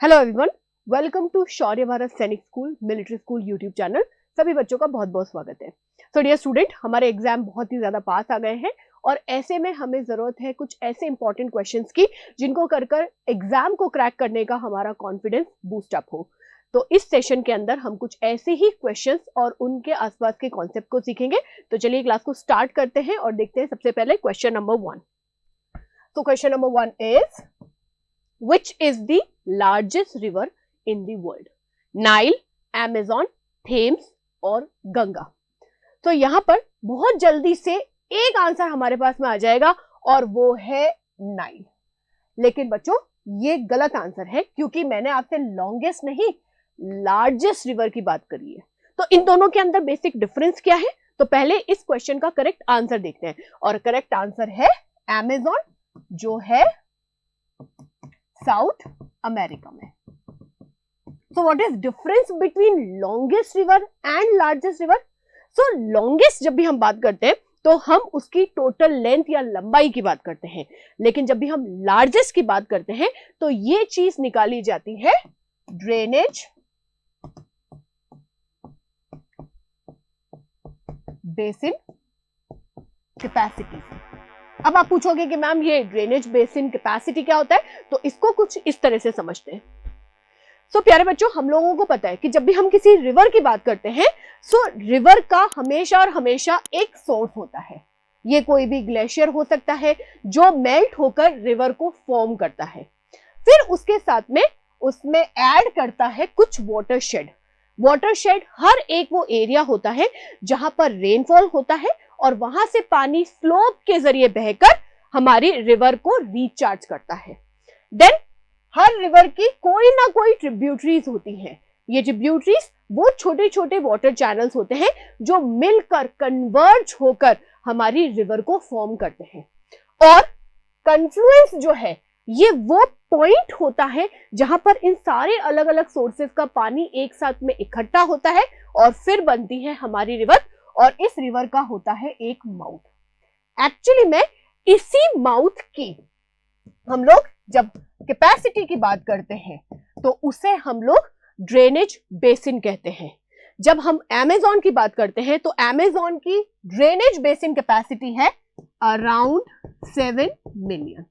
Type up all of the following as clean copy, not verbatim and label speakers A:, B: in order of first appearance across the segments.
A: Hello everyone, welcome to शौर्य भारत सैनिक school military school YouTube channel. सभी बच्चों का बहुत बहुत स्वागत है। सो डियर स्टूडेंट, हमारे एग्जाम बहुत ही ज्यादा पास आ गए हैं और ऐसे में हमें जरूरत है कुछ ऐसे इंपॉर्टेंट क्वेश्चंस की जिनको कर एग्जाम को क्रैक करने का हमारा कॉन्फिडेंस बूस्ट अप हो। तो इस सेशन के अंदर हम कुछ ऐसे ही क्वेश्चंस और उनके आसपास के कॉन्सेप्ट को सीखेंगे। तो चलिए क्लास को स्टार्ट करते हैं और देखते हैं सबसे पहले क्वेश्चन नंबर 1। तो question number 1 is which is the largest river in the world? Nile, Amazon, Thames और गंगा। तो यहां पर बहुत जल्दी से एक आंसर हमारे पास में आ जाएगा और वो है नाइल। लेकिन बच्चों ये गलत आंसर है क्योंकि मैंने आपसे लॉन्गेस्ट नहीं लार्जेस्ट रिवर की बात करी है। तो इन दोनों के अंदर बेसिक डिफरेंस क्या है? तो पहले इस क्वेश्चन का करेक्ट आंसर देखते हैं और करेक्ट आंसर है अमेज़न, जो है साउथ अमेरिका में। So what is difference between longest river and largest river? So longest जब भी हम बात करते हैं तो हम उसकी टोटल लेंथ या लंबाई की बात करते हैं, लेकिन जब भी हम लार्जेस्ट की बात करते हैं तो ये चीज निकाली जाती है ड्रेनेज बेसिन कैपेसिटी। अब आप पूछोगे कि मैम ये ड्रेनेज बेसिन कैपेसिटी क्या होता है, तो इसको कुछ इस तरह से समझते हैं। सो प्यारे बच्चों, हम लोगों को पता है कि जब भी हम किसी रिवर की बात करते हैं सो रिवर का हमेशा और हमेशा एक सोर्स होता है। ये कोई भी ग्लेशियर हो सकता है जो मेल्ट होकर रिवर को फॉर्म करता है, फिर उसके साथ में उसमें ऐड करता है कुछ वाटरशेड। वाटरशेड हर एक वो एरिया होता है जहां पर रेनफॉल होता है और वहां से पानी स्लोप के जरिए बहकर हमारी रिवर को रिचार्ज करता है। देन हर रिवर की कोई ना कोई ट्रिब्यूटरीज होती हैं। ये ट्रिब्यूटरीज वो छोटे छोटे वाटर चैनल्स होते हैं जो मिलकर कन्वर्ज होकर हमारी रिवर को फॉर्म करते हैं। और कन्फ्लुएंस जो है ये वो पॉइंट होता है जहां पर इन सारे अलग अलग सोर्सेस का पानी एक साथ में इकट्ठा होता है और फिर बनती है हमारी रिवर, और इस रिवर का होता है एक माउथ। एक्चुअली में इसी माउथ की हम लोग जब कैपेसिटी की बात करते हैं तो उसे हम लोग ड्रेनेज बेसिन कहते हैं। जब हम अमेज़न की बात करते हैं तो अमेज़न की ड्रेनेज बेसिन कैपेसिटी है अराउंड 7 मिलियन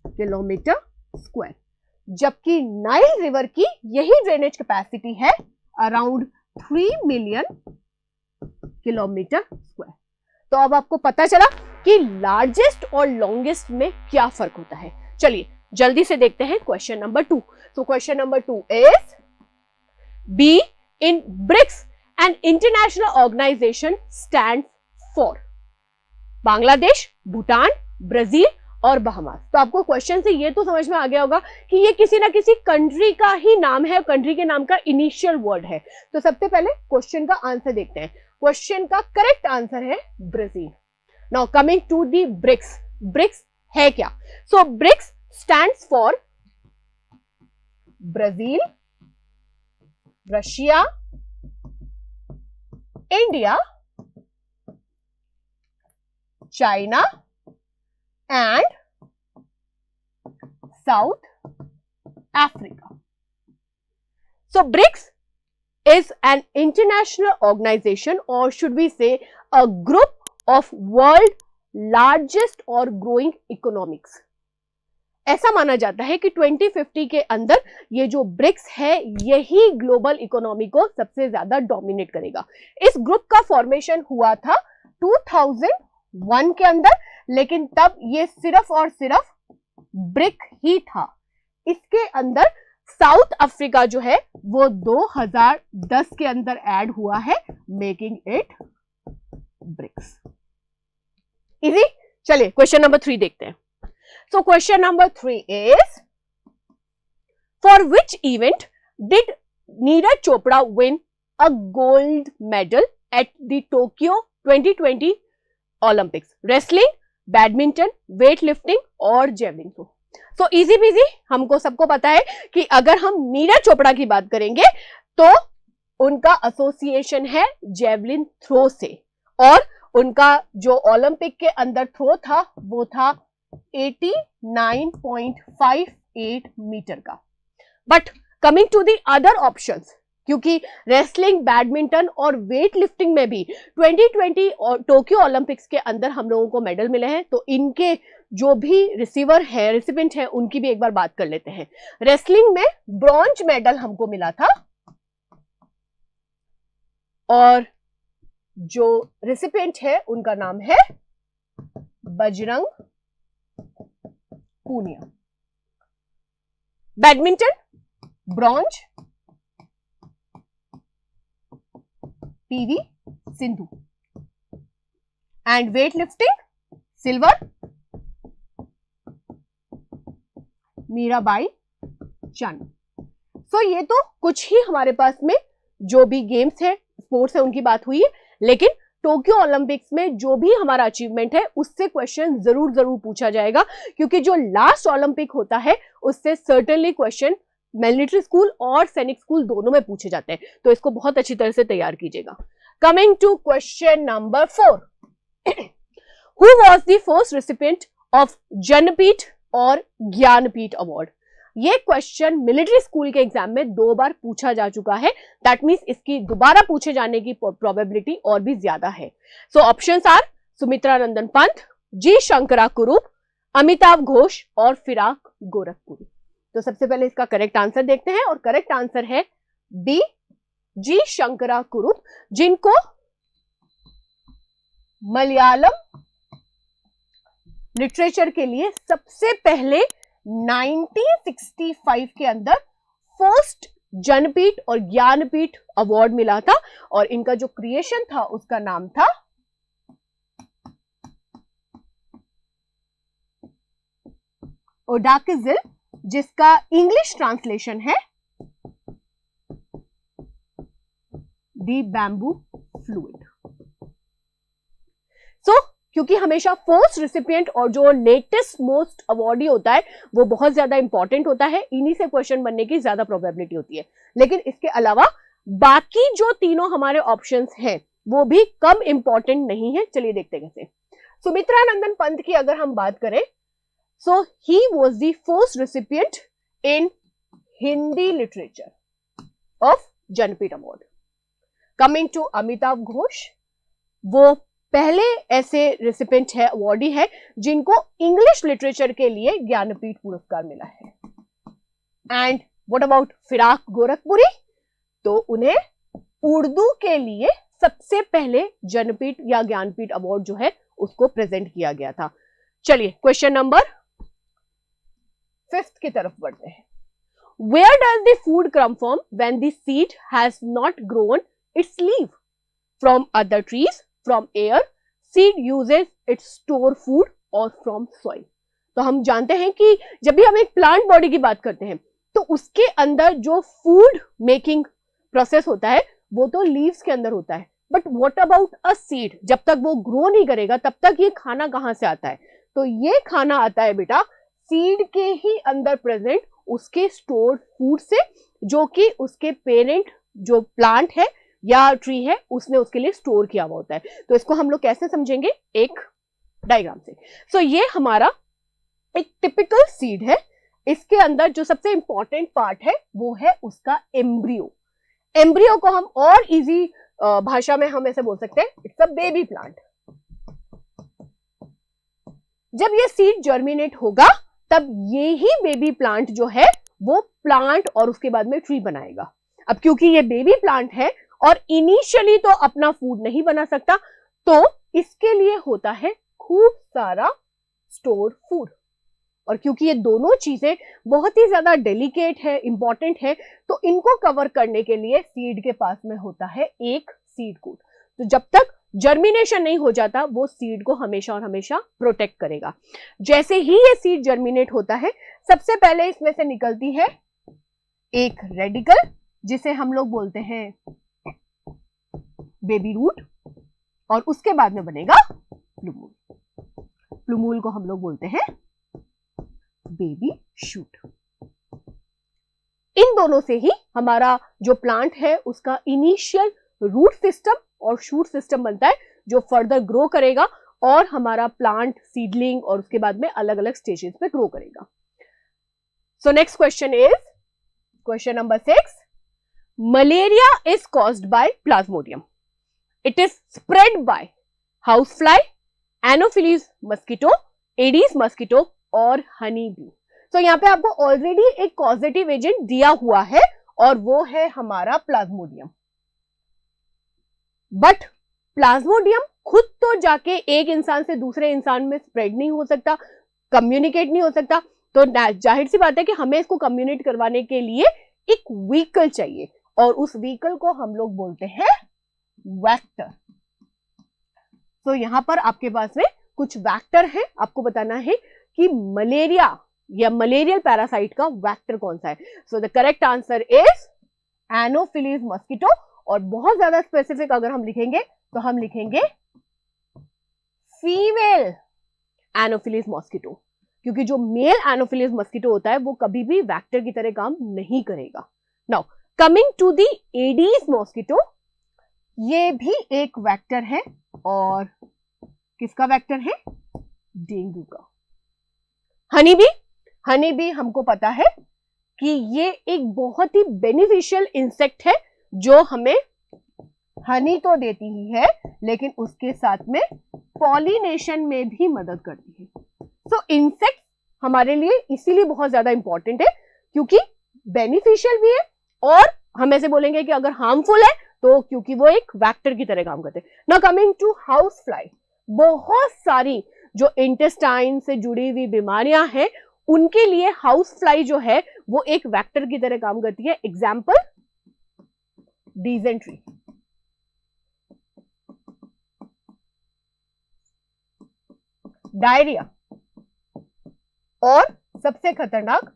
A: किलोमीटर स्क्वायर, जबकि नाइल रिवर की यही ड्रेनेज कैपेसिटी है अराउंड 3 मिलियन किलोमीटर स्क्वायर। तो अब आपको पता चला कि लार्जेस्ट और लॉन्गेस्ट में क्या फर्क होता है। चलिए जल्दी से देखते हैं क्वेश्चन नंबर 2। तो question number 2 is B in BRICS an international organisation stand for. Bangladesh, Bhutan, Brazil और बहामास। तो आपको क्वेश्चन से ये तो समझ में आ गया होगा कि ये किसी ना किसी कंट्री का ही नाम है, कंट्री के नाम का इनिशियल वर्ड है। तो सबसे पहले क्वेश्चन का आंसर देखते हैं। क्वेश्चन का करेक्ट आंसर है Brazil. Now coming to the BRICS. BRICS है क्या? So BRICS stands for Brazil, Russia, India, China and South Africa. So BRICS is an international organization, or should we say a group of world largest or growing economics. ऐसा माना जाता है कि 2050 के अंदर ये जो ब्रिक्स है यही ग्लोबल इकोनॉमी को सबसे ज्यादा डोमिनेट करेगा। इस ग्रुप का फॉर्मेशन हुआ था 2001 के अंदर, लेकिन तब ये सिर्फ और सिर्फ ब्रिक ही था। इसके अंदर साउथ अफ्रीका जो है वो 2010 के अंदर ऐड हुआ है, मेकिंग इट ब्रिक्स। इजी। चलिए क्वेश्चन नंबर 3 देखते हैं। So question number 3 is for which event did Neeraj Chopra win a gold medal at the Tokyo 2020 Olympics? Wrestling, badminton, weight lifting और जेवलिन थ्रो। तो इजी बिजी, हमको सबको पता है कि अगर हम नीरज चोपड़ा की बात करेंगे तो उनका एसोसिएशन है जेवलिन थ्रो से, और उनका जो ओलंपिक के अंदर थ्रो था वो था 89.58 मीटर का। But coming to the other options, क्योंकि रेसलिंग, बैडमिंटन और वेट लिफ्टिंग में भी 2020 और टोक्यो ओलंपिक्स के अंदर हम लोगों को मेडल मिले हैं, तो इनके जो भी रिसीवर है, रिसिपेंट है, उनकी भी एक बार बात कर लेते हैं। रेसलिंग में ब्रॉन्ज मेडल हमको मिला था और जो रिसिपेंट है उनका नाम है Bajrang Punia. Badminton bronze PV Sindhu, and weightlifting silver Mirabai Chanu. So ये तो कुछ ही हमारे पास में जो भी गेम्स है, स्पोर्ट्स है, उनकी बात हुई है, लेकिन टोक्यो ओलंपिक्स में जो भी हमारा अचीवमेंट है उससे क्वेश्चन जरूर पूछा जाएगा, क्योंकि जो लास्ट ओलंपिक होता है उससे सर्टेनली क्वेश्चन मिलिट्री स्कूल और सैनिक स्कूल दोनों में पूछे जाते हैं, तो इसको बहुत अच्छी तरह से तैयार कीजिएगा। Coming to question number 4, who was the first recipient of Janpith और ज्ञानपीठ अवार्ड? ये क्वेश्चन मिलिट्री स्कूल के एग्जाम में 2 बार पूछा जा चुका है, दैट मीन्स इसकी दोबारा पूछे जाने की प्रोबेबिलिटी और भी ज्यादा है। सो ऑप्शंस आर सुमित्रा नंदन पंत, जी शंकरा कुरूप, अमिताभ घोष और फिराक गोरखपुरी। तो सबसे पहले इसका करेक्ट आंसर देखते हैं, और करेक्ट आंसर है बी, जी शंकरा कुरूप, जिनको मलयालम लिटरेचर के लिए सबसे पहले 1965 के अंदर फर्स्ट जनपीठ और ज्ञानपीठ अवार्ड मिला था, और इनका जो क्रिएशन था उसका नाम था ओडाकिजिल, जिसका इंग्लिश ट्रांसलेशन है दी बैम्बू फ्लूइड। सो क्योंकि हमेशा फर्स्ट रिसिपिएंट और जो लेटेस्ट मोस्ट अवार्डी होता है वो बहुत ज्यादा इंपॉर्टेंट होता है, इन्हीं से क्वेश्चन बनने की ज्यादा प्रोबेबिलिटी होती है। लेकिन इसके अलावा बाकी जो तीनों हमारे ऑप्शंस हैं वो भी कम इंपॉर्टेंट नहीं है। चलिए देखते हैं कैसे। सुमित्रा नंदन पंत की अगर हम बात करें, so he was the first recipient in Hindi literature of Janpith award. Coming to Amitav Ghosh, वो पहले ऐसे रेसिपिएंट है, अवार्डी है, जिनको इंग्लिश लिटरेचर के लिए ज्ञानपीठ पुरस्कार मिला है। And what about Firaq Gorakhpuri, तो उन्हें उर्दू के लिए सबसे पहले जनपीठ या ज्ञानपीठ अवार्ड जो है उसको प्रेजेंट किया गया था। चलिए क्वेश्चन नंबर 5 की तरफ बढ़ते हैं। Where does the food come from when the seed has not grown its leaf? From other trees, from air, seed uses its store food or from soil. तो हम जानते हैं कि जब भी हम एक प्लांट बॉडी की बात करते हैं तो उसके अंदर जो फूड मेकिंग प्रोसेस होता है वो तो लीव्स के अंदर होता है, but what about a seed? जब तक वो ग्रो नहीं करेगा तब तक ये खाना कहां से आता है? तो ये खाना आता है बेटा सीड के ही अंदर प्रेजेंट उसके स्टोर्ड फूड से, जो कि उसके पेरेंट जो प्लांट है या ट्री है उसने उसके लिए स्टोर किया हुआ होता है। तो इसको हम लोग कैसे समझेंगे? एक डायग्राम से। सो ये हमारा एक टिपिकल सीड है, इसके अंदर जो सबसे इंपॉर्टेंट पार्ट है वो है उसका एम्ब्रियो। एम्ब्रियो को हम और इजी भाषा में हम ऐसे बोल सकते हैं, इट्स अ बेबी प्लांट। जब ये सीड जर्मिनेट होगा तब ये ही बेबी प्लांट जो है वो प्लांट और उसके बाद में ट्री बनाएगा। अब क्योंकि ये बेबी प्लांट है और इनिशियली तो अपना फूड नहीं बना सकता, तो इसके लिए होता है खूब सारा स्टोर्ड फूड। और क्योंकि ये दोनों चीजें बहुत ही ज्यादा डेलिकेट है, इंपॉर्टेंट है, तो इनको कवर करने के लिए सीड के पास में होता है एक सीड कोट। तो जब तक जर्मिनेशन नहीं हो जाता वो सीड को हमेशा और हमेशा प्रोटेक्ट करेगा। जैसे ही ये सीड जर्मिनेट होता है सबसे पहले इसमें से निकलती है एक रेडिकल, जिसे हम लोग बोलते हैं बेबी रूट, और उसके बाद में बनेगा प्लूमूल। प्लूमूल को हम लोग बोलते हैं बेबी शूट। इन दोनों से ही हमारा जो प्लांट है उसका इनिशियल रूट सिस्टम और शूट सिस्टम बनता है, जो फर्दर ग्रो करेगा और हमारा प्लांट सीडलिंग और उसके बाद में अलग अलग स्टेजेस पे ग्रो करेगा। So next question is, question number 6, malaria is caused by plasmodium. It is spread by house fly, anopheles mosquito, aedes mosquito और हनी बी. तो यहाँ पे आपको ऑलरेडी एक कॉजेटिव एजेंट दिया हुआ है और वो है हमारा प्लाज्मोडियम. बट प्लाज्मोडियम खुद तो जाके एक इंसान से दूसरे इंसान में स्प्रेड नहीं हो सकता, कम्युनिकेट नहीं हो सकता. तो जाहिर सी बात है कि हमें इसको कम्युनिकेट करवाने के लिए एक व्हीकल चाहिए और उस व्हीकल को हम लोग बोलते हैं वेक्टर. तो यहां पर आपके पास में कुछ वेक्टर है, आपको बताना है कि मलेरिया या मलेरियल पैरासाइट का वेक्टर कौन सा है. So the correct answer is anopheles mosquito. और बहुत ज्यादा स्पेसिफिक अगर हम लिखेंगे तो हम लिखेंगे फीमेल एनोफिलीज मस्किटो, क्योंकि जो मेल एनोफिलीज मस्किटो होता है वो कभी भी वेक्टर की तरह काम नहीं करेगा. Now coming to the aedes mosquito, ये भी एक वेक्टर है और किसका वेक्टर है? डेंगू का. हनी बी हमको पता है कि ये एक बहुत ही बेनिफिशियल इंसेक्ट है जो हमें हनी तो देती ही है लेकिन उसके साथ में पॉलिनेशन में भी मदद करती है. सो इंसेक्ट हमारे लिए इसीलिए बहुत ज्यादा इंपॉर्टेंट है क्योंकि बेनिफिशियल भी है और हम ऐसे बोलेंगे कि अगर हार्मफुल है तो क्योंकि वो एक वेक्टर की तरह काम करते हैं. Now coming to house fly, बहुत सारी जो इंटेस्टाइन से जुड़ी हुई बीमारियां हैं उनके लिए हाउस फ्लाई जो है वो एक वेक्टर की तरह काम करती है. एग्जाम्पल डिसेंट्री, डायरिया और सबसे खतरनाक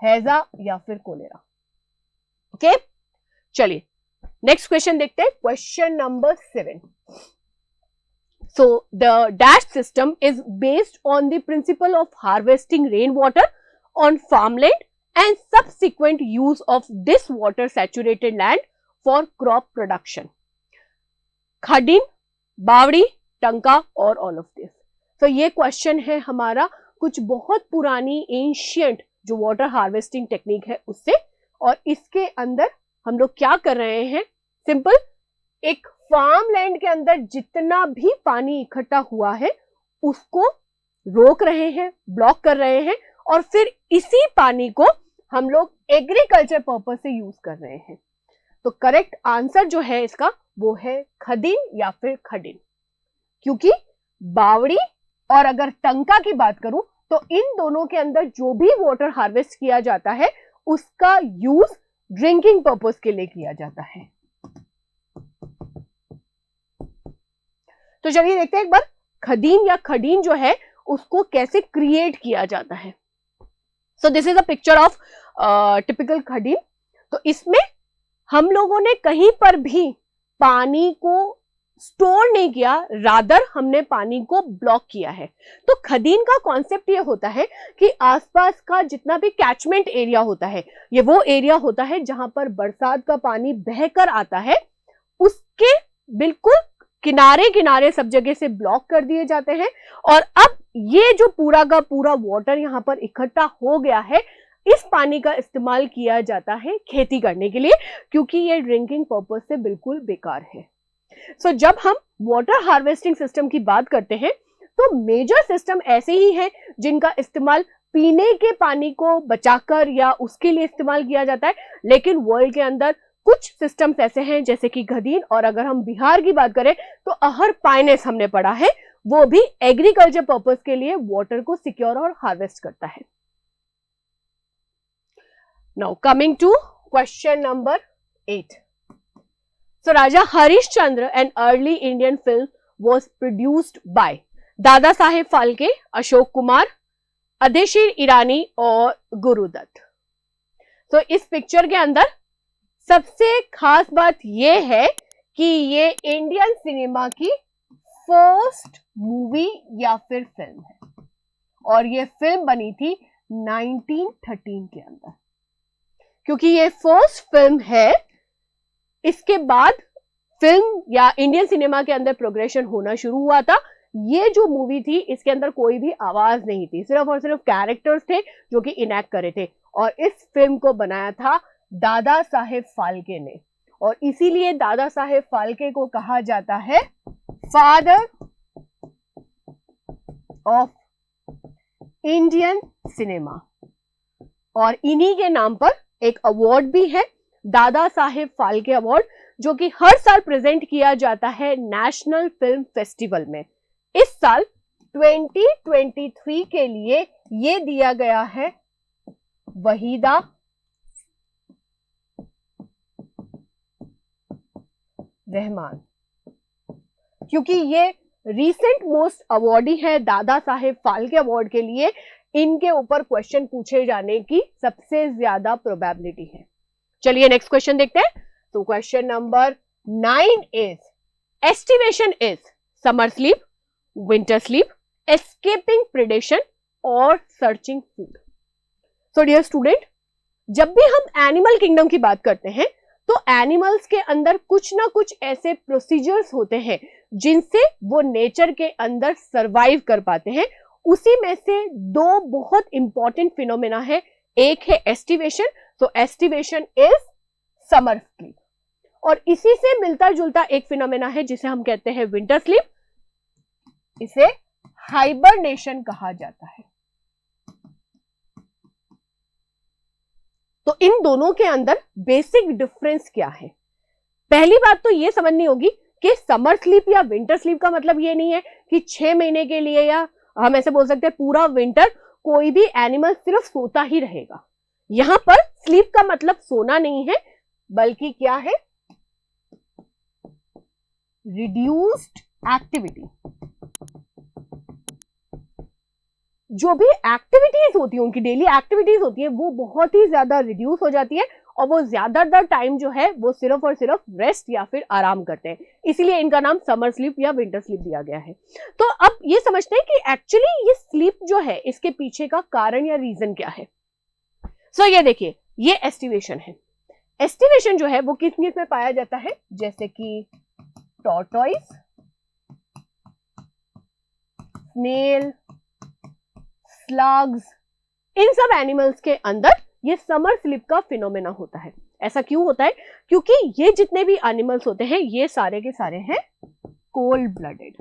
A: हैजा या फिर कोलेरा. ओके, चलिए नेक्स्ट क्वेश्चन देखते हैं. Question number 7. So the DASH system is based on the principle of harvesting rainwater on farmland and subsequent use of this water saturated land for crop production. खडीन, बावड़ी, टंका और all of this. तो ये question है हमारा कुछ बहुत पुरानी एंशियंट जो वाटर हार्वेस्टिंग टेक्निक है उससे, और इसके अंदर हम लोग क्या कर रहे हैं? सिंपल, एक फार्म लैंड के अंदर जितना भी पानी इकट्ठा हुआ है उसको रोक रहे हैं, ब्लॉक कर रहे हैं और फिर इसी पानी को हम लोग एग्रीकल्चर पर्पस से यूज कर रहे हैं. तो करेक्ट आंसर जो है इसका वो है खदीन या फिर खडिन, क्योंकि बावड़ी और अगर टंका की बात करूं तो इन दोनों के अंदर जो भी वाटर हार्वेस्ट किया जाता है उसका यूज ड्रिंकिंग पर्पस के लिए किया जाता है. तो चलिए देखते हैं एक बार खदीन या खडीन जो है उसको कैसे क्रिएट किया जाता है. So this is a picture of typical khadin. तो इसमें हम लोगों ने कहीं पर भी पानी को स्टोर नहीं किया, रादर हमने पानी को ब्लॉक किया है. तो खदीन का कॉन्सेप्ट ये होता है कि आसपास का जितना भी कैचमेंट एरिया होता है ये वो एरिया होता है जहां पर बरसात का पानी बहकर आता है, उसके बिल्कुल किनारे किनारे सब जगह से ब्लॉक कर दिए जाते हैं. और अब ये जो पूरा का पूरा वाटर यहाँ पर इकट्ठा हो गया है, इस पानी का इस्तेमाल किया जाता है खेती करने के लिए, क्योंकि ये ड्रिंकिंग पर्पस से बिल्कुल बेकार है. सो जब हम वाटर हार्वेस्टिंग सिस्टम की बात करते हैं तो मेजर सिस्टम ऐसे ही हैं जिनका इस्तेमाल पीने के पानी को बचाकर या उसके लिए इस्तेमाल किया जाता है. लेकिन वर्ल्ड के अंदर कुछ सिस्टम्स ऐसे हैं जैसे कि खदीन, और अगर हम बिहार की बात करें तो अहर पाइनेस हमने पढ़ा है, वो भी एग्रीकल्चर पर्पस के लिए वाटर को सिक्योर और हार्वेस्ट करता है. Now coming to question number 8. So Raja Harishchandra, an early Indian film, was produced by Dada Saheb Phalke, Ashok Kumar, अदेशीर ईरानी और गुरुदत्त. तो इस पिक्चर के अंदर सबसे खास बात यह है कि ये इंडियन सिनेमा की फर्स्ट मूवी या फिर फिल्म है और ये फिल्म बनी थी 1913 के अंदर. क्योंकि ये फर्स्ट फिल्म है, इसके बाद फिल्म या इंडियन सिनेमा के अंदर प्रोग्रेशन होना शुरू हुआ था. ये जो मूवी थी इसके अंदर कोई भी आवाज नहीं थी, सिर्फ और सिर्फ कैरेक्टर्स थे जो कि इनैक्ट करे थे. और इस फिल्म को बनाया था दादा साहेब फाल्के ने, और इसीलिए दादा साहेब फाल्के को कहा जाता है फादर ऑफ इंडियन सिनेमा। और इन्हीं के नाम पर एक अवार्ड भी है, दादा साहेब फाल्के अवार्ड, जो कि हर साल प्रेजेंट किया जाता है नेशनल फिल्म फेस्टिवल में। इस साल 2023 के लिए ये दिया गया है वहीदा रहमान, क्योंकि ये रीसेंट मोस्ट अवार्डी है दादा साहेब फाल्के अवार्ड के लिए, इनके ऊपर क्वेश्चन पूछे जाने की सबसे ज्यादा प्रोबेबिलिटी है। चलिए नेक्स्ट क्वेश्चन देखते हैं। तो question number 9 is aestivation is summer sleep, winter sleep, escaping predation और searching food. So dear student, जब भी हम एनिमल किंगडम की बात करते हैं तो एनिमल्स के अंदर कुछ ना कुछ ऐसे प्रोसीजर्स होते हैं जिनसे वो नेचर के अंदर सरवाइव कर पाते हैं। उसी में से दो बहुत इंपॉर्टेंट फिनोमेना है, एक है एस्टिवेशन, तो एस्टिवेशन इज समर स्लीप, और इसी से मिलता जुलता एक फिनोमेना है जिसे हम कहते हैं विंटर स्लीप, इसे हाइबरनेशन कहा जाता है। तो इन दोनों के अंदर बेसिक डिफरेंस क्या है? पहली बात तो यह समझनी होगी कि समर स्लीप या विंटर स्लीप का मतलब ये नहीं है कि 6 महीने के लिए, या हम ऐसे बोल सकते हैं पूरा विंटर कोई भी एनिमल सिर्फ सोता ही रहेगा। यहां पर स्लीप का मतलब सोना नहीं है, बल्कि क्या है, रिड्यूस्ड एक्टिविटी। जो भी एक्टिविटीज होती है, उनकी डेली एक्टिविटीज होती है, वो बहुत ही ज्यादा रिड्यूस हो जाती है, और वो ज्यादातर टाइम जो है वो सिर्फ और सिर्फ रेस्ट या फिर आराम करते हैं। इसीलिए इनका नाम समर स्लीप या विंटर स्लीप दिया गया है। तो अब ये समझते हैं कि एक्चुअली ये स्लीप जो है इसके पीछे का कारण या रीजन क्या है। सो ये देखिए, ये एस्टिवेशन है। एस्टिवेशन जो है वो किस किस में पाया जाता है, जैसे कि टॉर्टॉइस, स्नेल, स्लग्स, इन सब एनिमल्स के अंदर ये समर स्लीप का फिनोमेना होता है। ऐसा क्यों होता है? क्योंकि ये जितने भी एनिमल्स होते हैं ये सारे के सारे हैं कोल्ड ब्लडेड।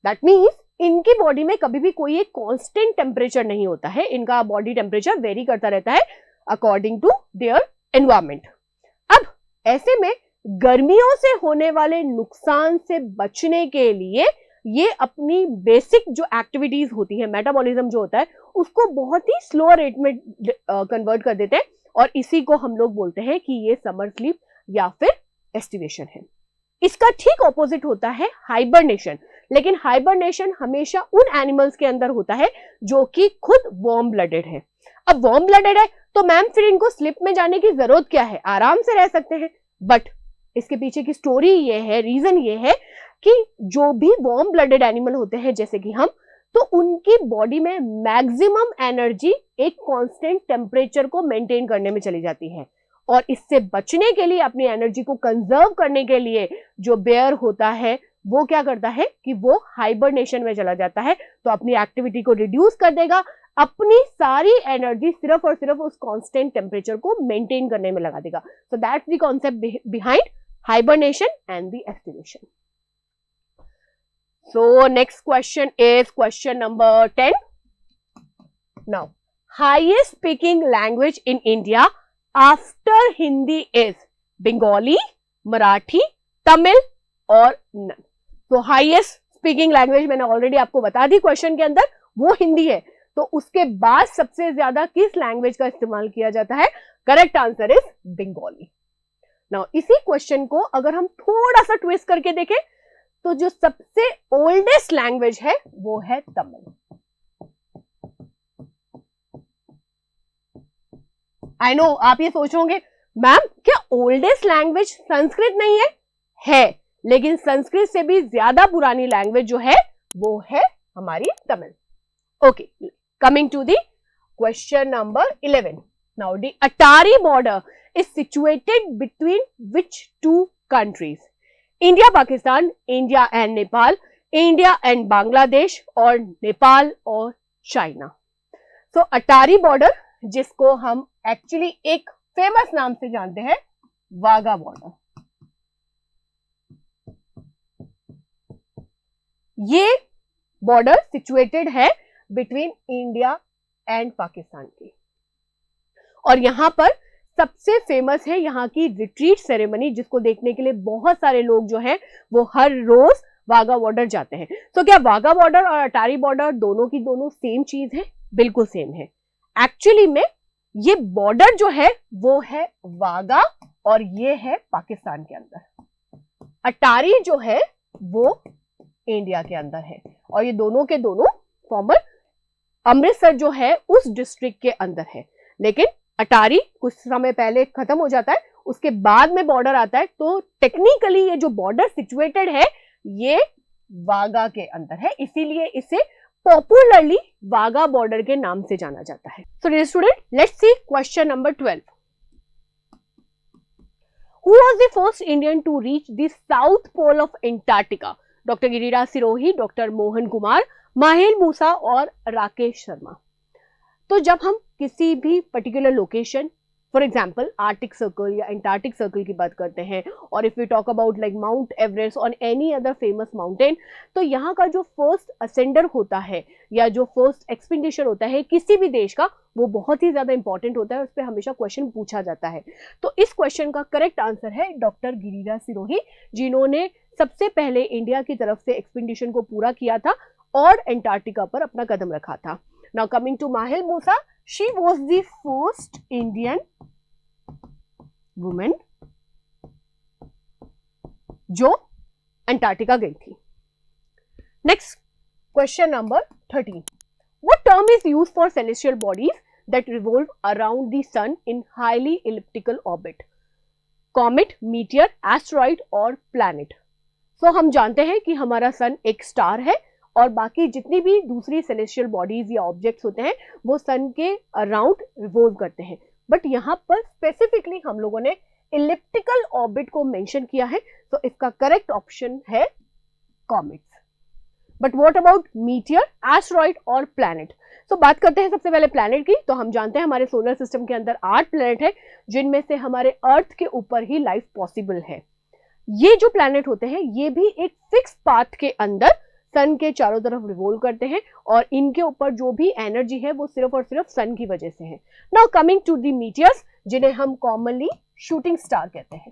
A: दैट मीन्स इनकी बॉडी में कभी भी कोई एक कांस्टेंट टेम्परेचर नहीं होता है, इनका बॉडी टेम्परेचर वेरी करता रहता है अकॉर्डिंग टू देयर एनवायरमेंट। अब ऐसे में गर्मियों से होने वाले नुकसान से बचने के लिए ये अपनी बेसिक जो एक्टिविटीज होती है, मेटाबॉलिज्म जो होता है, उसको बहुत ही स्लो रेट में कन्वर्ट कर देते हैं, और इसी को हम लोग बोलते हैं कि ये समर स्लीप या फिर एस्टिवेशन है। इसका ठीक ऑपोजिट होता है हाइबरनेशन, लेकिन हाइबरनेशन हमेशा उन एनिमल्स के अंदर होता है जो कि खुद वार्म ब्लडेड है। अब वार्म ब्लडेड है तो मैम फिर इनको स्लीप में जाने की जरूरत क्या है, आराम से रह सकते हैं। बट इसके पीछे की स्टोरी ये है, रीजन ये है कि जो भी वार्म ब्लडेड एनिमल होते हैं जैसे कि हम, तो उनकी बॉडी में मैक्सिमम एनर्जी एक कांस्टेंट टेम्परेचर को मेंटेन करने में चली जाती है, और इससे बचने के लिए, अपनी एनर्जी को कंजर्व करने के लिए जो बेयर होता है वो क्या करता है कि वो हाइबरनेशन में चला जाता है, तो अपनी एक्टिविटी को रिड्यूस कर देगा, अपनी सारी एनर्जी सिर्फ और सिर्फ उस कांस्टेंट टेम्परेचर को मेंटेन करने में लगा देगा। So that's the concept behind hibernation and the estivation. So next question is question number 10. Now, highest speaking language in India after Hindi is Bengali, Marathi, Tamil और none. So highest speaking language मैंने already आपको बता the question के अंदर, वो हिंदी है। तो उसके बाद सबसे ज्यादा किस लैंग्वेज का इस्तेमाल किया जाता है? Correct answer is Bengali. Now इसी क्वेश्चन को अगर हम थोड़ा सा ट्विस्ट करके देखें तो जो सबसे ओल्डेस्ट लैंग्वेज है वो है तमिल। आई नो आप ये सोचोगे मैम क्या ओल्डेस्ट लैंग्वेज संस्कृत नहीं है? है, लेकिन संस्कृत से भी ज्यादा पुरानी लैंग्वेज जो है वो है हमारी Tamil. Okay, coming to the question number 11. Now the Attari border is situated between which two countries? India, Pakistan, India and Nepal, India and Bangladesh, और नेपाल और चाइना। सो अटारी बॉर्डर, जिसको हम एक्चुअली एक फेमस नाम से जानते हैं, वाघा बॉर्डर, ये बॉर्डर सिचुएटेड है बिटवीन इंडिया एंड पाकिस्तान की। और यहां पर सबसे फेमस है यहाँ की रिट्रीट सेरेमनी, जिसको देखने के लिए बहुत सारे लोग जो हैं वो हर रोज वाघा बॉर्डर जाते हैं। तो क्या वाघा बॉर्डर और अटारी बॉर्डर दोनों की दोनों सेम चीज है? बिल्कुल सेम है। एक्चुअली में ये बॉर्डर जो है वो है वाघा और ये है पाकिस्तान के अंदर, अटारी जो है वो इंडिया के अंदर है, और ये दोनों के दोनों फॉर्मर अमृतसर जो है उस डिस्ट्रिक्ट के अंदर है। लेकिन अटारी कुछ समय पहले खत्म हो जाता है, उसके बाद में बॉर्डर आता है, तो टेक्निकली ये जो बॉर्डर सिचुएटेड है ये वाघा के अंदर है, इसीलिए इसे पॉपुलरली वाघा बॉर्डर के नाम से जाना जाता है। So dear student, let's see question number 12। Who was the first Indian to reach the South Pole of Antarctica? Doctor Giriraj Sirohi, doctor Mohan Kumar, Mahil Moosa और राकेश शर्मा। तो जब हम किसी भी particular location, for example Arctic circle या एंटार्क्टिक सर्कल की बात करते हैं, और if we talk about like Mount Everest और एनी अदर फेमस माउंटेन, तो यहाँ का जो फर्स्ट असेंडर होता है या जो फर्स्ट एक्सपेडिशन होता है किसी भी देश का, वो बहुत ही ज्यादा इंपॉर्टेंट होता है, उस पर हमेशा क्वेश्चन पूछा जाता है। तो इस क्वेश्चन का करेक्ट आंसर है डॉक्टर गिरिराज सिरोही, जिन्होंने सबसे पहले इंडिया की तरफ से एक्सपेडिशन को पूरा किया था और एंटार्क्टिका पर अपना कदम रखा था। Now coming to Mahil Moosa, she was the first Indian women जो अंटार्कटिका गई थी। Next question number 13। What term is used for celestial bodies that revolve around the sun in highly elliptical orbit? Comet, meteor, asteroid और planet? So हम जानते हैं कि हमारा सन एक स्टार है और बाकी जितनी भी दूसरी सेलेस्टियल बॉडीज या ऑब्जेक्ट्स होते हैं वो सन के अराउंड रिवॉल्व करते हैं, बट यहाँ पर स्पेसिफिकली हम लोगों ने इलिप्टिकल ऑर्बिट को मेंशन किया है, तो इसका करेक्ट ऑप्शन है comets. But what about meteor, asteroid और प्लैनेट? तो बात करते हैं सबसे पहले प्लैनेट की। तो हम जानते हैं हमारे सोलर सिस्टम के अंदर 8 प्लैनेट है, जिनमें से हमारे अर्थ के ऊपर ही लाइफ पॉसिबल है। ये जो प्लैनेट होते हैं ये भी एक फिक्स पाथ के अंदर सन के चारों तरफ रिवॉल्व करते हैं और इनके ऊपर जो भी एनर्जी है वो सिर्फ और सिर्फ सन की वजह से है। Now coming to the meteors, जिन्हें हम कॉमनली शूटिंग स्टार कहते हैं,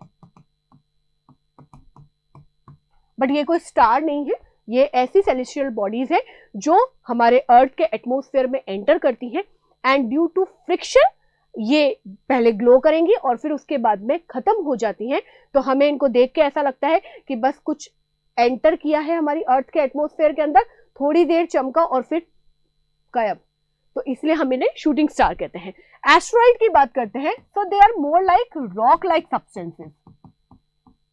A: बट ये कोई स्टार नहीं है, ये ऐसी सेलेस्टियल बॉडीज है जो हमारे अर्थ के एटमॉस्फेयर में एंटर करती हैं एंड ड्यू टू फ्रिक्शन ये पहले ग्लो करेंगी और फिर उसके बाद में खत्म हो जाती हैं। तो हमें इनको देख के ऐसा लगता है कि बस कुछ एंटर किया है हमारी अर्थ के एटमॉस्फेयर के अंदर, थोड़ी देर चमका और फिर गायब, तो इसलिए हम इन्हें शूटिंग स्टार कहते हैं। एस्टेरॉइड की बात करते हैं, so they are more like rock like substances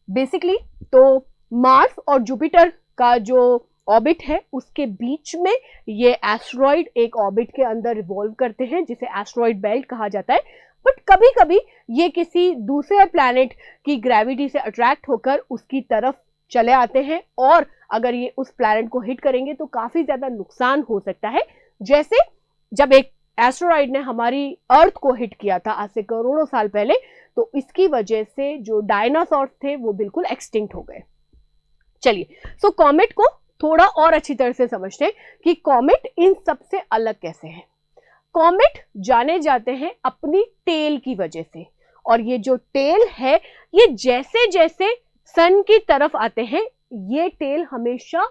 A: basically. तो मार्स और जुपिटर का जो ऑर्बिट है उसके बीच में ये एस्टेरॉइड एक ऑर्बिट के अंदर रिवॉल्व करते हैं, जिसे एस्टेरॉइड बेल्ट कहा जाता है। बट कभी कभी ये किसी दूसरे प्लैनेट की ग्रेविटी से अट्रैक्ट होकर उसकी तरफ चले आते हैं और अगर ये उस प्लैनेट को हिट करेंगे तो काफी ज्यादा नुकसान हो सकता है। जैसे जब एक एस्टेरॉइड ने हमारी अर्थ को हिट किया था आज से करोड़ों साल पहले, तो इसकी वजह से जो डायनासोर्स थे वो बिल्कुल एक्सटिंक्ट हो गए। चलिए, सो कॉमेट को थोड़ा और अच्छी तरह से समझते हैं कि कॉमेट इन सबसे अलग कैसे है। कॉमेट जाने जाते हैं अपनी टेल की वजह से, और ये जो टेल है ये जैसे जैसे सन की तरफ आते हैं ये टेल हमेशा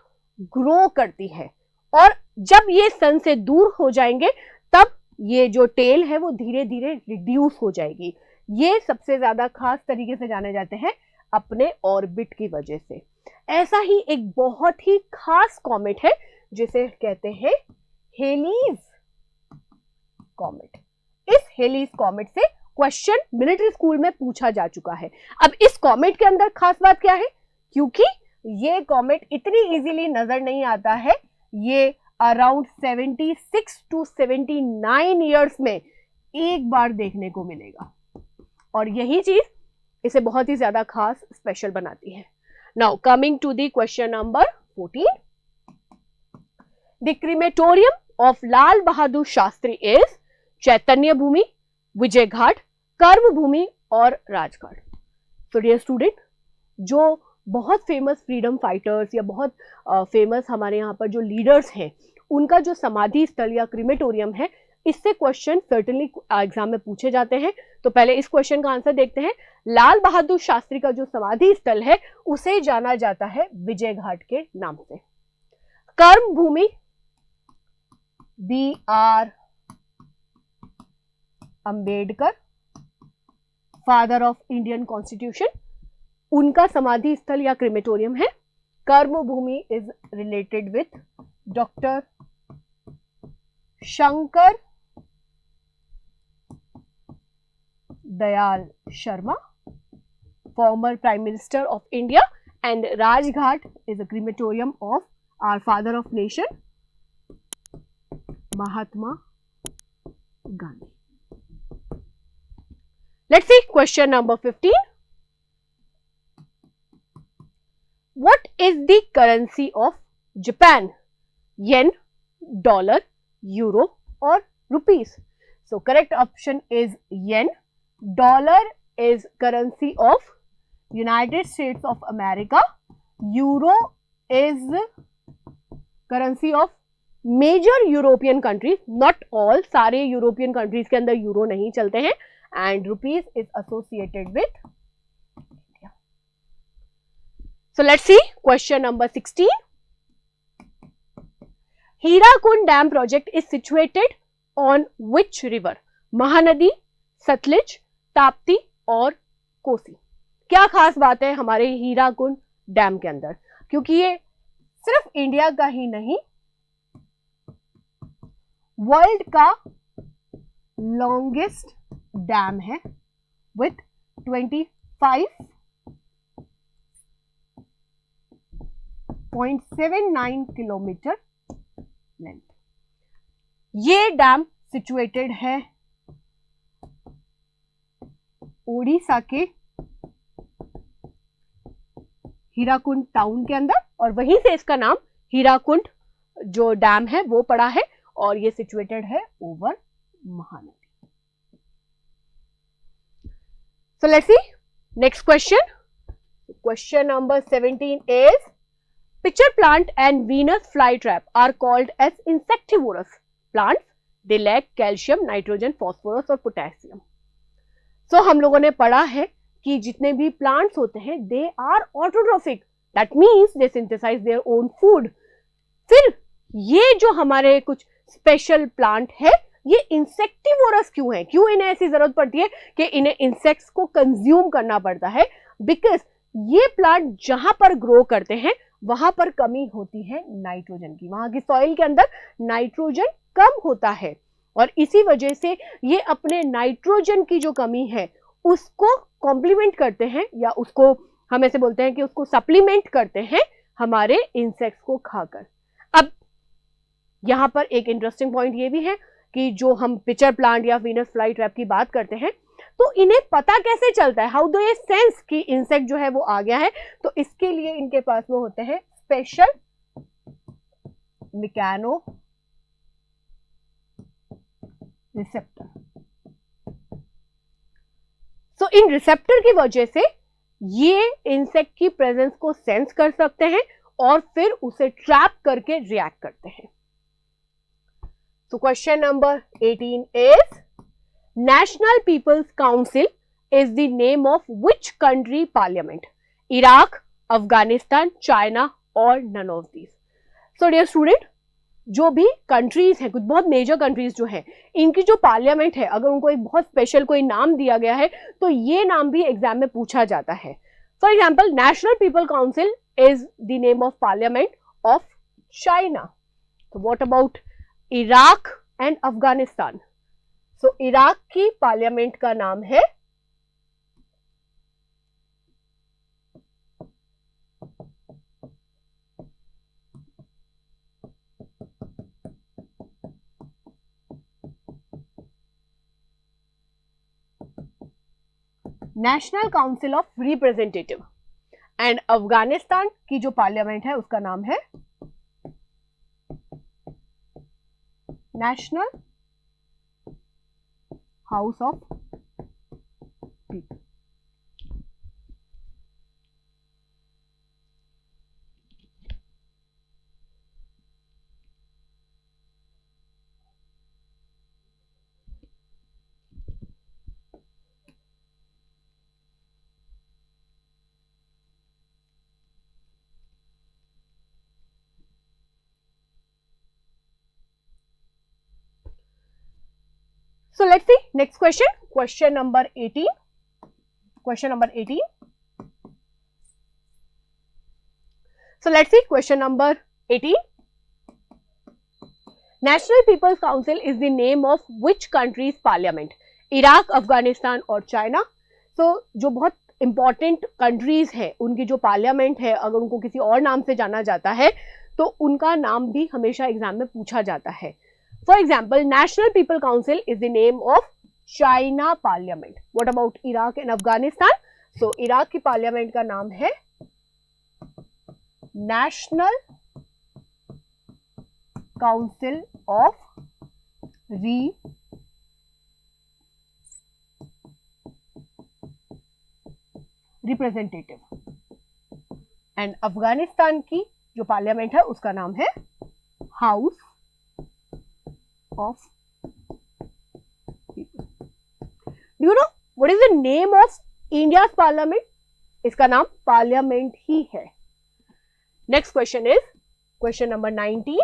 A: ग्रो करती है, और जब ये सन से दूर हो जाएंगे तब ये जो टेल है वो धीरे धीरे रिड्यूस हो जाएगी। ये सबसे ज्यादा खास तरीके से जाने जाते हैं अपने ऑर्बिट की वजह से। ऐसा ही एक बहुत ही खास कॉमेट है जिसे कहते हैं हेलीज कॉमेट। इस हेलीज कॉमेट से क्वेश्चन मिलिट्री स्कूल में पूछा जा चुका है। अब इस कॉमेट के अंदर खास बात क्या है, क्योंकि ये कॉमेट इतनी इजीली नजर नहीं आता है, ये अराउंड 76 टू 79 इयर्स में एक बार देखने को मिलेगा, और यही चीज इसे बहुत ही ज्यादा खास स्पेशल बनाती है। Now coming to the question number 14. The crematorium of Lal Bahadur Shastri is Chaitanya Bhumi, Vijay Ghat, Karma Bhumi और राजघाट। सो डियर स्टूडेंट, जो बहुत फेमस फ्रीडम फाइटर्स या बहुत फेमस हमारे यहाँ पर जो लीडर्स हैं, उनका जो समाधि स्थल या क्रिमेटोरियम है, इससे क्वेश्चन सर्टेनली एग्जाम में पूछे जाते हैं। तो पहले इस क्वेश्चन का आंसर देखते हैं। लाल बहादुर शास्त्री का जो समाधि स्थल है उसे जाना जाता है विजय घाट के नाम से। Karma Bhumi, BR Ambedkar, father of Indian constitution, उनका समाधि स्थल या क्रिमेटोरियम है। Karma Bhumi is related with doctor Shankar Dayal Sharma, former Prime Minister of India, and Rajghat is a crematorium of our father of nation, Mahatma Gandhi. Let's see question number 15. What is the currency of Japan? Yen, dollar, euro or rupees? So correct option is yen. Dollar is currency of United States of America. Euro is currency of major European countries, not all, सारे European countries के अंदर euro नहीं चलते हैं. And rupees is associated with India. So let's see question number 16. Hirakund Dam project is situated on which river? Mahanadi, Sutlej, Tapti और कोसी. क्या खास बात है हमारे हीराकुंड डैम के अंदर? क्योंकि ये सिर्फ इंडिया का ही नहीं, वर्ल्ड का लॉन्गेस्ट डैम है विथ 25.79 किलोमीटर लेंथ. ये डैम सिचुएटेड है ओडिशा के हीराकुंड टाउन के अंदर और वहीं से इसका नाम हीराकुंड जो डैम है वो पड़ा है और ये सिचुएटेड है over Mahanadi. So let's see next question. Question number 17 is pitcher plant and Venus flytrap are called as insectivorous plants. They lack calcium, nitrogen, phosphorus और potassium. So हम लोगों ने पढ़ा है कि जितने भी plants होते हैं they are autotrophic. That means they synthesize their own food. फिर ये जो हमारे कुछ स्पेशल प्लांट है ये इंसेक्टिवोरस क्यों है? क्यों इन्हें ऐसी जरूरत पड़ती है कि इन्हें इंसेक्ट्स को कंज्यूम करना पड़ता है? बिकॉज ये प्लांट जहां पर ग्रो करते हैं वहां पर कमी होती है नाइट्रोजन की, वहां की सॉइल के अंदर नाइट्रोजन कम होता है और इसी वजह से ये अपने नाइट्रोजन की जो कमी है उसको कॉम्प्लीमेंट करते हैं या उसको हम ऐसे बोलते हैं कि उसको सप्लीमेंट करते हैं हमारे इंसेक्ट्स को खाकर. अब यहां पर एक इंटरेस्टिंग पॉइंट ये भी है कि जो हम पिचर प्लांट या वीनस फ्लाई ट्रैप की बात करते हैं तो इन्हें पता कैसे चलता है? हाउ डू ये सेंस कि इंसेक्ट जो है वो आ गया है? तो इसके लिए इनके पास वो होते हैं स्पेशल मैकेनो रिसेप्टर. सो इन रिसेप्टर की वजह से ये इंसेक्ट की प्रेजेंस को सेंस कर सकते हैं और फिर उसे ट्रैप करके रिएक्ट करते हैं. So question number 18 is National People's Council is the name of which country parliament? Iraq, Afghanistan, China or none of these? So dear student, जो भी कंट्रीज हैं, कुछ बहुत मेजर कंट्रीज जो हैं, इनकी जो पार्लियामेंट है अगर उनको एक बहुत स्पेशल कोई नाम दिया गया है तो ये नाम भी एग्जाम में पूछा जाता है. For example national people council is the name of parliament of China. तो what about Iraq and Afghanistan? So Iraq की पार्लियामेंट का नाम है national council of representative and Afghanistan की जो पार्लियामेंट है उसका नाम है national house of people. So let's see next question, question number 18. Question number 18. So let's see question number 18. National People's Council is the name of which country's parliament? Iraq, Afghanistan और China. So जो बहुत important countries है उनकी जो parliament है, अगर उनको किसी और नाम से जाना जाता है तो उनका नाम भी हमेशा एग्जाम में पूछा जाता है. For example, national people council is the name of China parliament. What about Iraq and Afghanistan? So Iraq की पार्लियामेंट का नाम है national council of representative. And Afghanistan की जो पार्लियामेंट है उसका नाम है house of people. Do you know what is the name of India's parliament? इसका नाम पार्लियामेंट ही है. Next question is question number 19.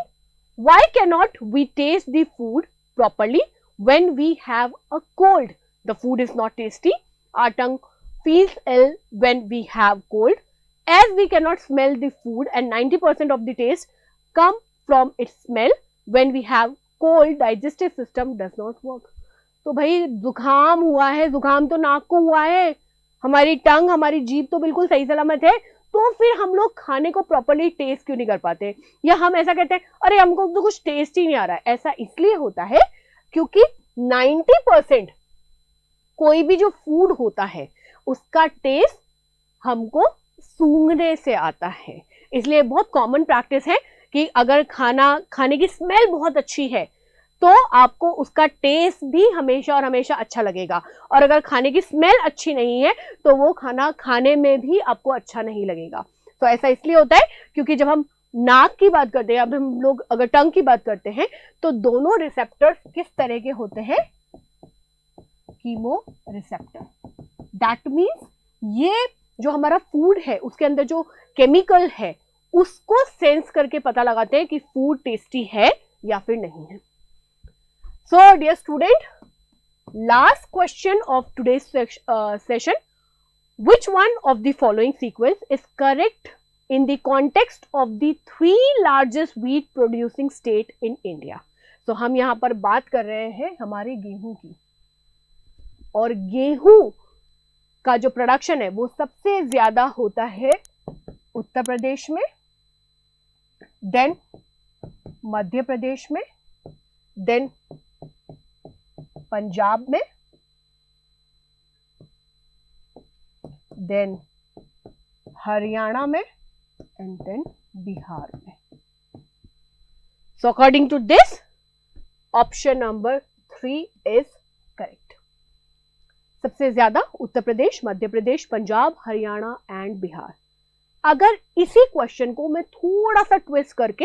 A: Why cannot we taste the food properly when we have a cold? The food is not tasty. Our tongue feels ill when we have cold. As we cannot smell the food and 90% of the taste come from its smell. When we have cold, digestive system does not work. तो भाई जुकाम हुआ है, जुकाम तो नाक को हुआ है, हमारी टंग, हमारी जीभ तो बिल्कुल सही सलामत है, तो फिर हम लोग खाने को प्रॉपर्ली टेस्ट क्यों नहीं कर पाते? या हम ऐसा कहते हैं अरे हमको तो कुछ टेस्ट ही नहीं आ रहा है. ऐसा इसलिए होता है क्योंकि 90% कोई भी जो फूड होता है उसका टेस्ट हमको सूंघने से आता है. इसलिए बहुत कॉमन प्रैक्टिस है कि अगर खाने की स्मेल बहुत अच्छी है तो आपको उसका टेस्ट भी हमेशा और हमेशा अच्छा लगेगा, और अगर खाने की स्मेल अच्छी नहीं है तो वो खाना खाने में भी आपको अच्छा नहीं लगेगा. तो ऐसा इसलिए होता है क्योंकि जब हम नाक की बात करते हैं, अब हम लोग अगर टंग की बात करते हैं, तो दोनों रिसेप्टर्स किस तरह के होते हैं? Chemo receptor. दैट मीन्स ये जो हमारा फूड है उसके अंदर जो केमिकल है उसको सेंस करके पता लगाते हैं कि फूड टेस्टी है या फिर नहीं है. So dear student, last question of today's session. Which one of the following sequence is correct in the context of the 3 largest wheat producing state in India? So हम यहाँ पर बात कर रहे हैं हमारे गेहूं की, और गेहूं का जो प्रोडक्शन है वो सबसे ज्यादा होता है उत्तर प्रदेश में, देन मध्य प्रदेश में, देन पंजाब में, देन हरियाणा में, एंड देन बिहार में. So according to this option number 3 is correct. सबसे ज्यादा उत्तर प्रदेश, मध्य प्रदेश, पंजाब, हरियाणा एंड बिहार. अगर इसी क्वेश्चन को मैं थोड़ा सा ट्विस्ट करके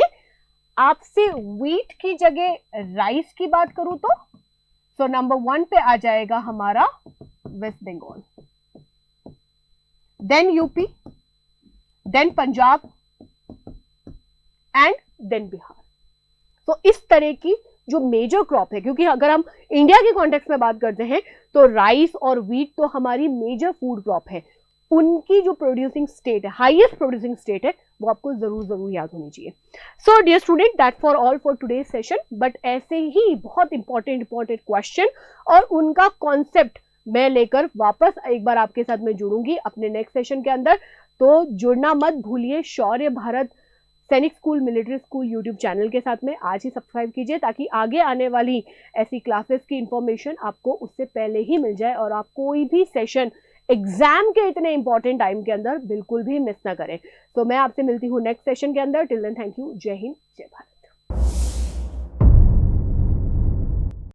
A: आपसे व्हीट की जगह राइस की बात करूं तो नंबर 1 पे आ जाएगा हमारा West Bengal, then UP, then Punjab and then Bihar. तो इस तरह की जो मेजर क्रॉप है, क्योंकि अगर हम इंडिया के कॉन्टेक्स्ट में बात करते हैं तो राइस और व्हीट तो हमारी मेजर फूड क्रॉप है, उनकी जो प्रोड्यूसिंग स्टेट है, हाईएस्ट प्रोड्यूसिंग स्टेट है, वो आपको जरूर याद होनी चाहिए. So dear student, that for all for today session. But ऐसे ही बहुत इंपॉर्टेंट क्वेश्चन और उनका कॉन्सेप्ट मैं लेकर वापस एक बार आपके साथ में जुड़ूंगी अपने नेक्स्ट सेशन के अंदर. तो जुड़ना मत भूलिए शौर्य भारत सैनिक school military school YouTube channel के साथ में. आज ही सब्सक्राइब कीजिए ताकि आगे आने वाली ऐसी क्लासेस की इंफॉर्मेशन आपको उससे पहले ही मिल जाए और आप कोई भी सेशन एग्जाम के इतने इंपॉर्टेंट टाइम के अंदर बिल्कुल भी मिस ना करें. तो मैं आपसे मिलती हूँ नेक्स्ट सेशन के अंदर. Till then thank you. जय हिंद, जय भारत.